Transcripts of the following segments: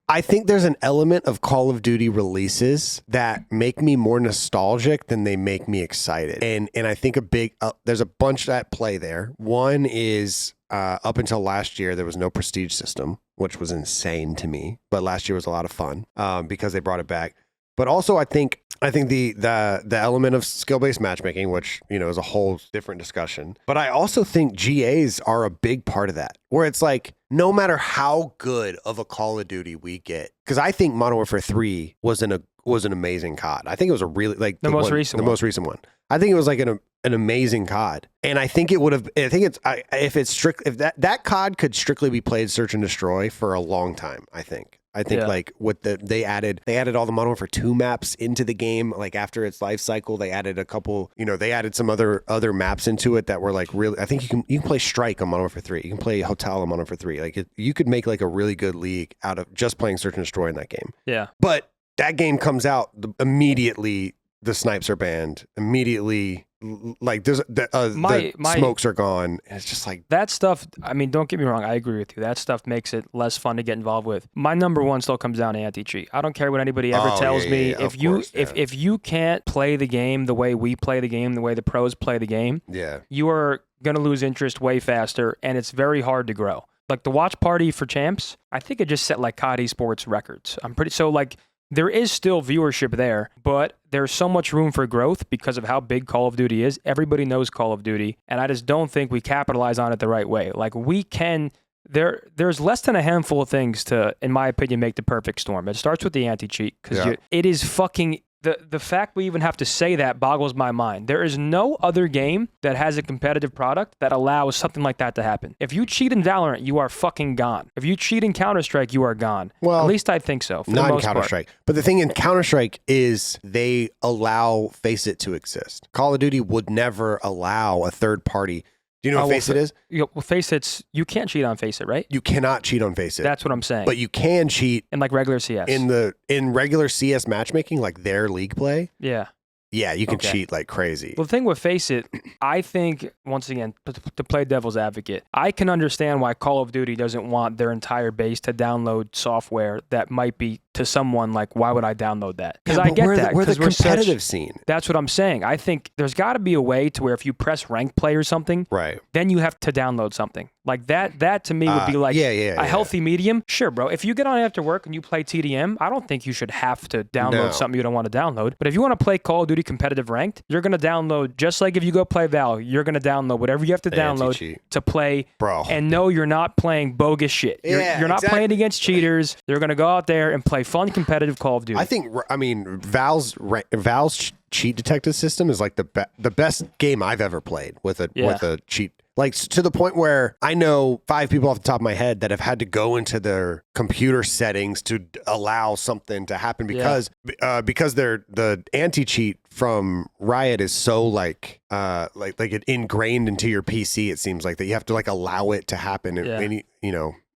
I think there's an element of Call of Duty releases that make me more nostalgic than they make me excited. And I think there's a bunch at play there. One is up until last year, there was no prestige system, which was insane to me. But last year was a lot of fun because they brought it back. But also, I think the element of skill-based matchmaking, which, is a whole different discussion. But I also think GAs are a big part of that, where it's like, no matter how good of a Call of Duty we get, because I think Modern Warfare 3 was an amazing COD. I think it was a really the most recent one. I think it was like an amazing COD, and I think it would have. I think if that COD could strictly be played search and destroy for a long time. I think like with they added all the Modern Warfare 2 maps into the game. Like after its life cycle, they added a couple. They added some other maps into it that were like really. I think you can play Strike on Modern Warfare 3. You can play Hotel on Modern Warfare 3. Like you could make like a really good league out of just playing search and destroy in that game. Yeah, but that game comes out immediately. The snipes are banned immediately. Like there's the smokes are gone. And it's just like that stuff. I mean, don't get me wrong. I agree with you. That stuff makes it less fun to get involved with. My number one still comes down to anti-cheat. I don't care what anybody ever tells me. If you can't play the game the way we play the game, the way the pros play the game, you are gonna lose interest way faster, and it's very hard to grow. Like the watch party for champs, I think it just set like COD esports records. There is still viewership there, but there's so much room for growth because of how big Call of Duty is. Everybody knows Call of Duty, and I just don't think we capitalize on it the right way. Like we can, there's less than a handful of things to, in my opinion, make the perfect storm. It starts with the anti-cheat because it is fucking. The fact we even have to say that boggles my mind. There is no other game that has a competitive product that allows something like that to happen. If you cheat in Valorant, you are fucking gone. If you cheat in Counter-Strike, you are gone. Well, at least I think so. Not in Counter-Strike. But the thing in Counter-Strike is they allow Faceit to exist. Call of Duty would never allow a third party. Do you know what Faceit is? Faceit's, you can't cheat on Faceit, right? You cannot cheat on Faceit. That's what I'm saying. But you can cheat in like regular CS. In regular CS matchmaking, like their league play. Yeah. Yeah, you can cheat like crazy. Well, the thing with Faceit, I think, once again, to play devil's advocate, I can understand why Call of Duty doesn't want their entire base to download software that might be, to someone, like, why would I download that? Because I get that. We're the competitive scene. That's what I'm saying. I think there's got to be a way to where if you press rank play or something, right, then you have to download something. Like that to me would be like a healthy medium. Sure, bro. If you get on after work and you play TDM, I don't think you should have to download something you don't want to download. But if you want to play Call of Duty competitive ranked, you're going to download, just like if you go play Val, you're going to download whatever you have to download to play. Bro. And no, you're not playing bogus shit. You're not playing against cheaters. You're going to go out there and play fun competitive Call of Duty. I mean, Val's cheat detective system is like the best game I've ever played with a cheat. Like, to the point where I know 5 people off the top of my head that have had to go into their computer settings to allow something to happen because the anti-cheat from Riot is so like it ingrained into your PC. It seems like that you have to like allow it to happen. And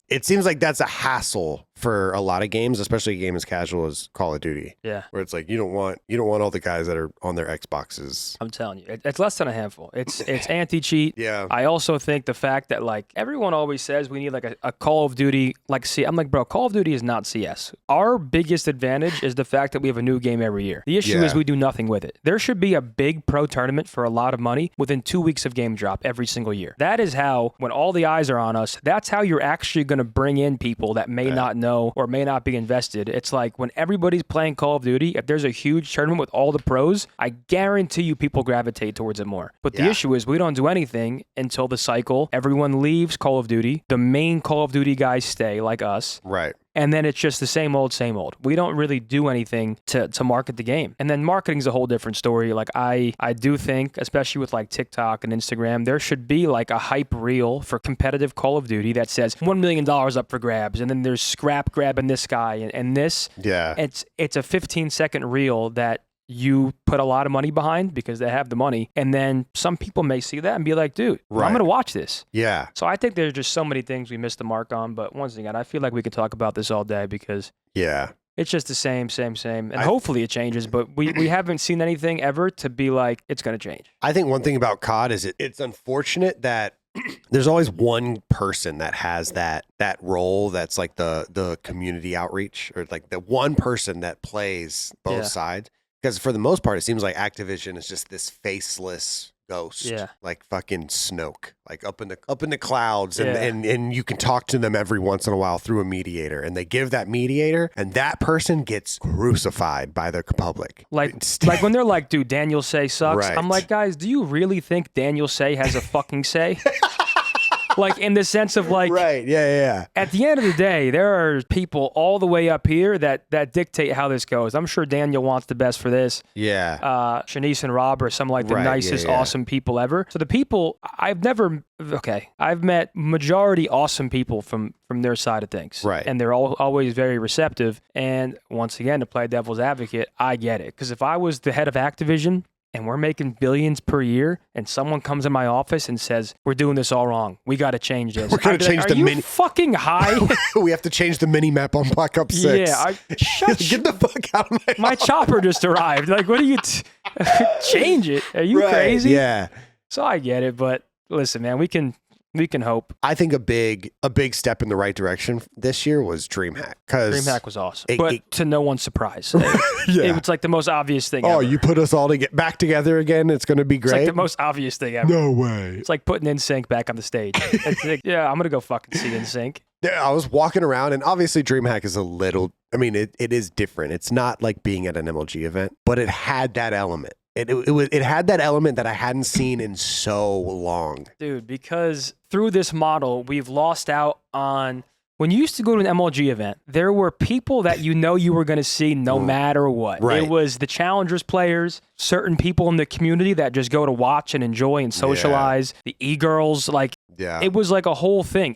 it seems like that's a hassle for a lot of games, especially a game as casual as Call of Duty. Yeah. Where it's like you don't want all the guys that are on their Xboxes. I'm telling you, it's less than a handful. It's anti-cheat. Yeah. I also think the fact that like everyone always says we need like a Call of Duty like CS. I'm like, bro, Call of Duty is not CS. Our biggest advantage is the fact that we have a new game every year. The issue is we do nothing with it. There should be a big pro tournament for a lot of money within 2 weeks of game drop every single year. That is how, when all the eyes are on us, that's how you're actually going to bring in people that may not know or may not be invested. It's like when everybody's playing Call of Duty, if there's a huge tournament with all the pros, I guarantee you people gravitate towards it more. But the issue is we don't do anything until the cycle. Everyone leaves Call of Duty. The main Call of Duty guys stay, like us. Right. And then it's just the same old, same old. We don't really do anything to market the game. And then marketing's a whole different story. Like I do think, especially with like TikTok and Instagram, there should be like a hype reel for competitive Call of Duty that says $1 million up for grabs. And then there's scrap grabbing this guy and this. Yeah. It's a 15-second reel that you put a lot of money behind because they have the money. And then some people may see that and be like, dude, I'm going to watch this. Yeah. So I think there's just so many things we missed the mark on. But once again, I feel like we could talk about this all day because it's just the same. And hopefully it changes. But we haven't seen anything ever to be like, it's going to change. I think one thing about COD is it's unfortunate that there's always one person that has that role that's like the community outreach, or like the one person that plays both sides. Because for the most part, it seems like Activision is just this faceless ghost, like fucking Snoke, like up in the clouds, and you can talk to them every once in a while through a mediator, and they give that mediator, and that person gets crucified by the public. Like when they're like, dude, Daniel Say sucks. Right. I'm like, guys, do you really think Daniel Say has a fucking say? Like, in the sense of like, right, yeah. At the end of the day, there are people all the way up here that dictate how this goes. I'm sure Daniel wants the best for this. Yeah. Shanice and Rob are some like the nicest, awesome people ever. So the people I've met majority awesome people from their side of things. Right. And they're always very receptive. And once again, to play devil's advocate, I get it. Because if I was the head of Activision, and we're making billions per year, and someone comes in my office and says, we're doing this all wrong. We got to change this. We're going to change the mini. Are you fucking high? We have to change the mini map on Black Ops 6. Yeah. Get the fuck out of my chopper just arrived. Like, what do you... change it? Are you crazy? Yeah. So I get it, but listen, man, we can hope. I think a big step in the right direction this year was Dreamhack. Dreamhack was awesome, but to no one's surprise. It was like the most obvious thing ever. You put us all to get back together again? It's going to be great? It's like the most obvious thing ever. No way. It's like putting NSYNC back on the stage. It's like, yeah, I'm going to go fucking see NSYNC. I was walking around, and obviously Dreamhack is it is different. It's not like being at an MLG event, but it had that element. It had that element that I hadn't seen in so long. Dude, because through this model, we've lost out on... When you used to go to an MLG event, there were people that you were going to see no matter what. Right. It was the Challengers players, certain people in the community that just go to watch and enjoy and socialize, the e-girls, like... Yeah. It was like a whole thing.